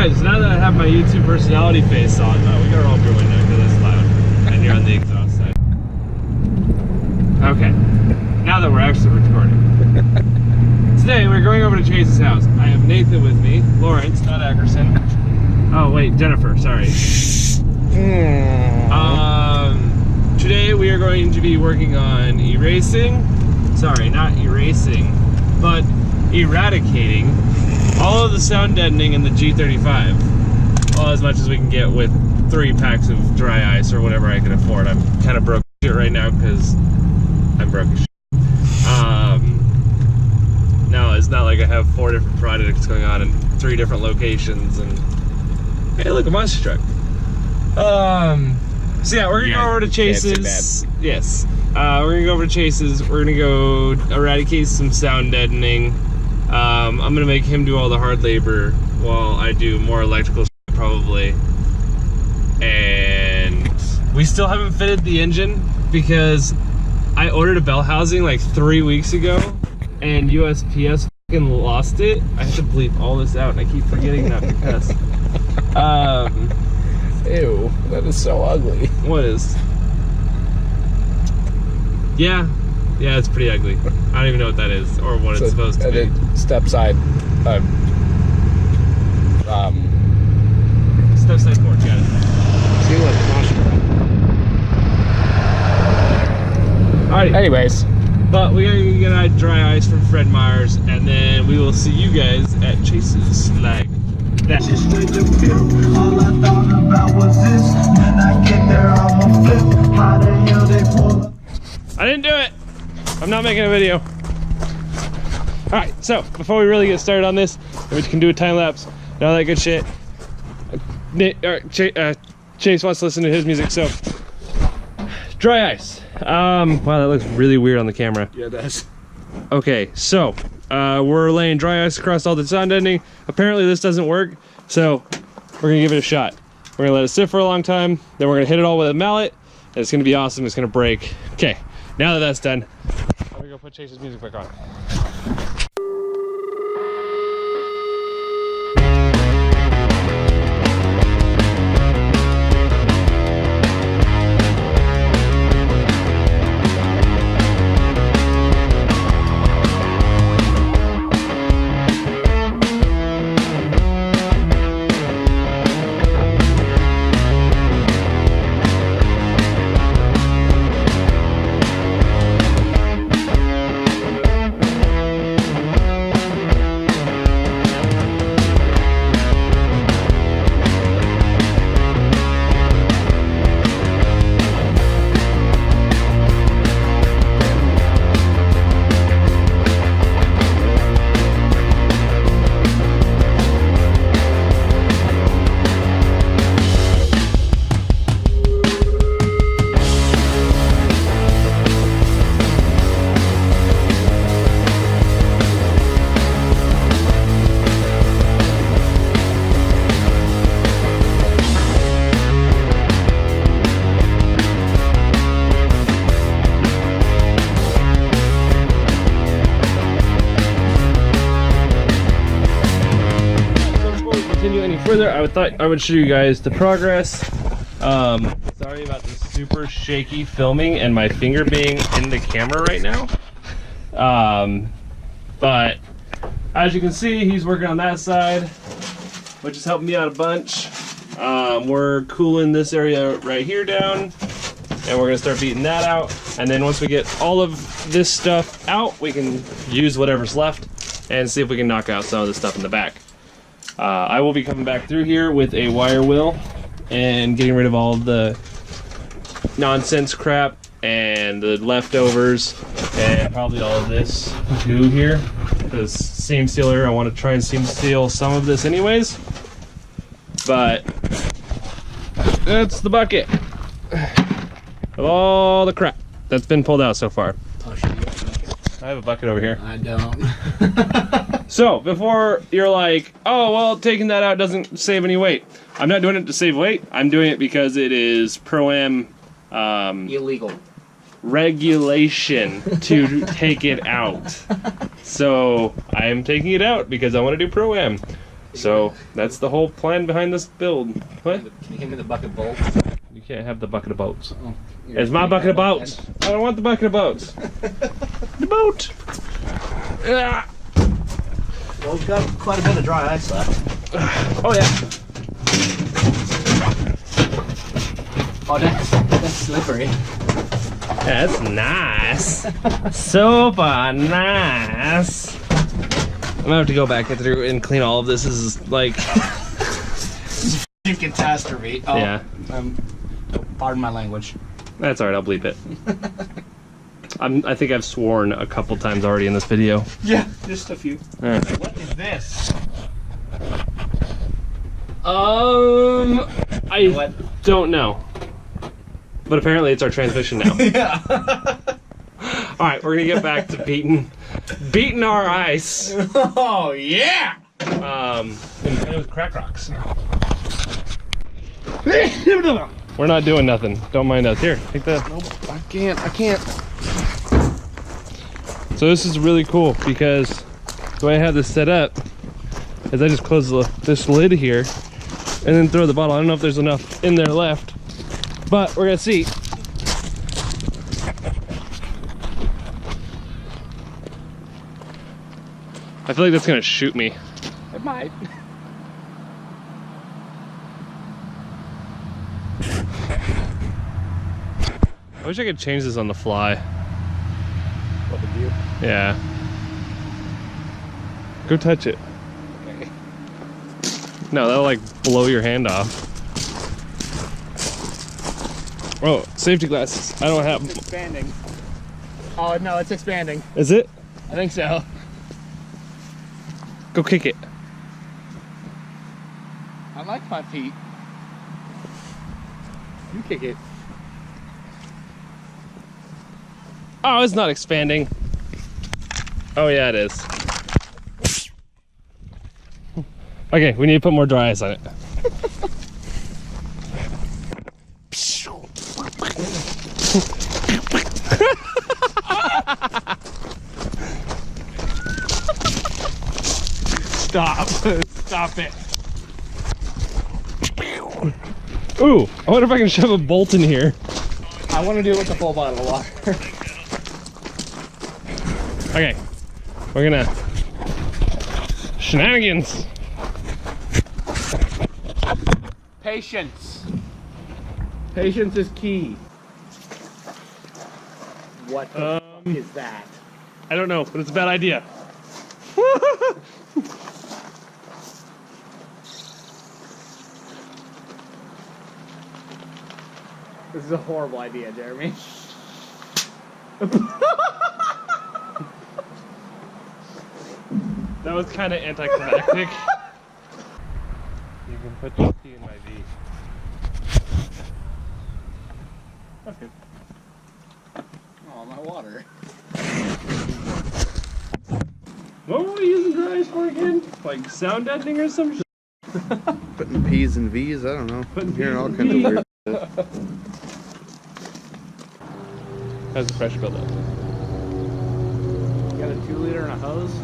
Alright, so now that I have my YouTube personality face on, we gotta roll up your window because it's loud and you're on the exhaust side. Okay, now that we're actually recording. Today we're going over to Chase's house. I have Nathan with me, Lawrence, not Ackerson. Oh wait, Jennifer, sorry. Today we are going to be working on sorry, not erasing, but eradicating all of the sound deadening in the G35. Well, as much as we can get with 3 packs of dry ice or whatever I can afford. I'm kind of broke shit right now because I'm broke as shit. No, it's not like I have 4 different projects going on in 3 different locations and hey, look, a monster truck. So yeah, we're gonna go over to Chase's. Yes. We're gonna go over to Chase's. We're gonna go eradicate some sound deadening. I'm gonna make him do all the hard labor while I do more electrical shit, probably. And we still haven't fitted the engine because I ordered a bell housing like 3 weeks ago and USPS fucking lost it. I have to bleep all this out and I keep forgetting not to cuss. Ew, that is so ugly. What is? Yeah, it's pretty ugly. I don't even know what that is or what it's supposed to be. Step side. Step side porch, got it. See what Alright. Anyways. But we gotta get dry ice from Fred Meyer's and then we will see you guys at Chase's like that. All I thought about was this. When I get there, I'ma flip. How the hell they pull up? I didn't do it. I'm not making a video. Alright, so before we really get started on this, we can do a time lapse and all that good shit. Chase wants to listen to his music, so dry ice. Wow, that looks really weird on the camera. Yeah, it does. Okay, so we're laying dry ice across all the sound deadening. Apparently this doesn't work, so we're gonna give it a shot. We're gonna let it sit for a long time, then we're gonna hit it all with a mallet, and it's gonna be awesome. It's gonna break. Okay, now that that's done, I'm gonna go put Chase's music back on. Further, I thought I would show you guys the progress. Sorry about the super shaky filming and my finger being in the camera right now. But as you can see, he's working on that side, which is helping me out a bunch. We're cooling this area right here down, and we're gonna start beating that out. And then once we get all of this stuff out, we can use whatever's left and see if we can knock out some of the stuff in the back. I will be coming back through here with a wire wheel and getting rid of all of the nonsense crap and the leftovers and probably all of this goo here. Because seam sealer, I want to try and seam seal some of this anyways. But that's the bucket of all the crap that's been pulled out so far. I have a bucket over here. I don't. So, before you're like, oh, well, taking that out doesn't save any weight. I'm not doing it to save weight. I'm doing it because it is Pro-Am illegal regulation to take it out. So, I am taking it out because I want to do Pro-Am. So that's the whole plan behind this build. What? Can you give me the bucket bolts? You can't have the bucket of bolts. Oh, It's my bucket of bolts. I don't want the bucket of bolts. The boat. Yeah. Well, we've got quite a bit of dry ice left. Oh yeah. Oh, that's slippery. That's nice. Super nice. I'm gonna have to go back through and clean all of this. This is like Catastrophe. Oh, yeah. Pardon my language. That's alright, I'll bleep it. I think I've sworn a couple times already in this video. Yeah, just a few. Alright. What is this? I don't know. But apparently it's our transmission now. Yeah. Alright, we're gonna get back to beating our ice. Oh yeah. And playing with crack rocks. We're not doing nothing. Don't mind us. Here, take that. Nope, I can't. So this is really cool because the way I have this set up is I just close this lid here and then throw the bottle. I don't know if there's enough in there left, but we're gonna see. I feel like that's gonna shoot me. It might. I wish I could change this on the fly. What the view? Yeah. Go touch it. Okay. No, that'll like blow your hand off. Oh, safety glasses. I don't have. It's expanding. Oh no, it's expanding. Is it? I think so. Go kick it. I like my feet. You kick it. Oh, it's not expanding. Oh yeah, it is. Okay, we need to put more dry ice on it. Stop. Stop it. Ooh, I wonder if I can shove a bolt in here. I want to do it with a full bottle of water. Okay, we're gonna shenanigans. Patience. Patience is key. What the fuck is that? I don't know, but it's a bad idea. This is a horrible idea, Jeremy. That was kind of anticlimactic. You can put your key in my V. That's good. Oh, my water. What were we using dry ice for again? Like sound deadening or some shit? Putting P's and V's, I don't know. Putting Hearing all P's kinds and of weird stuff. How's the pressure build up? You got a 2-liter and a hose?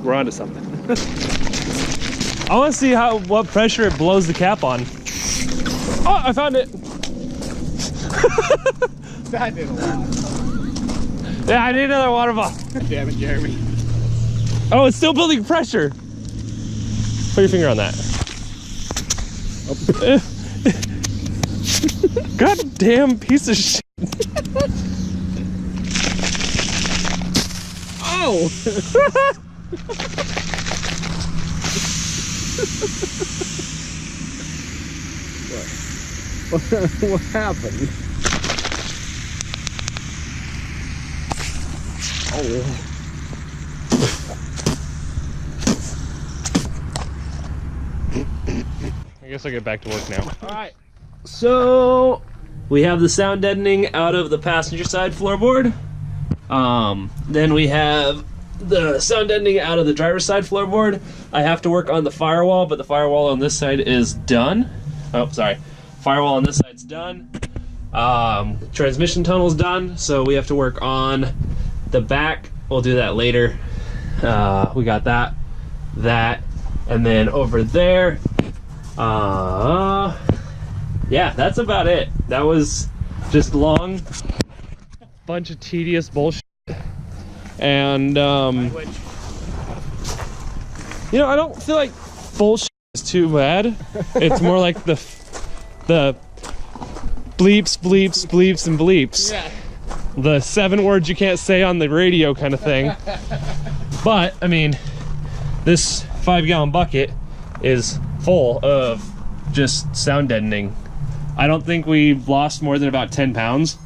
We're onto something. I want to see what pressure it blows the cap on. Oh, I found it. That did a lot. Yeah, I need another water bottle. Damn it, Jeremy. Oh, it's still building pressure. Put your finger on that. God damn piece of shit. Oh! What happened? Oh. I guess I'll get back to work now. Alright. So we have the sound deadening out of the passenger side floorboard. Then we have the sound deadening out of the driver's side floorboard. I have to work on the firewall, but the firewall on this side is done. Oh, sorry. Firewall on this side's done. Transmission tunnel's done, so we have to work on the back. We'll do that later. We got that, and then over there, yeah, that's about it. That was just long, bunch of tedious bullshit, and you know, I don't feel like bullshit is too bad. It's more like the bleeps, bleeps, bleeps, and bleeps. Yeah. The 7 words you can't say on the radio kind of thing. But I mean, this 5-gallon bucket is full of just sound deadening. I don't think we've lost more than about 10 pounds.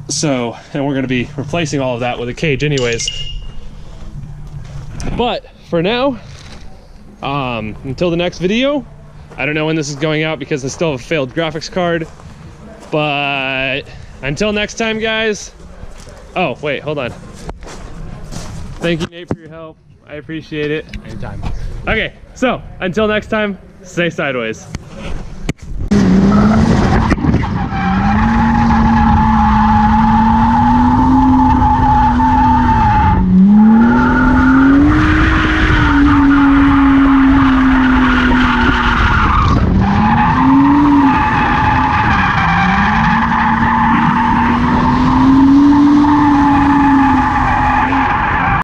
So, and we're gonna be replacing all of that with a cage anyways. But for now, until the next video, I don't know when this is going out because I still have a failed graphics card. But until next time, guys. Oh, wait, hold on. Thank you, Nate, for your help. I appreciate it. Anytime. Okay, so until next time, stay sideways.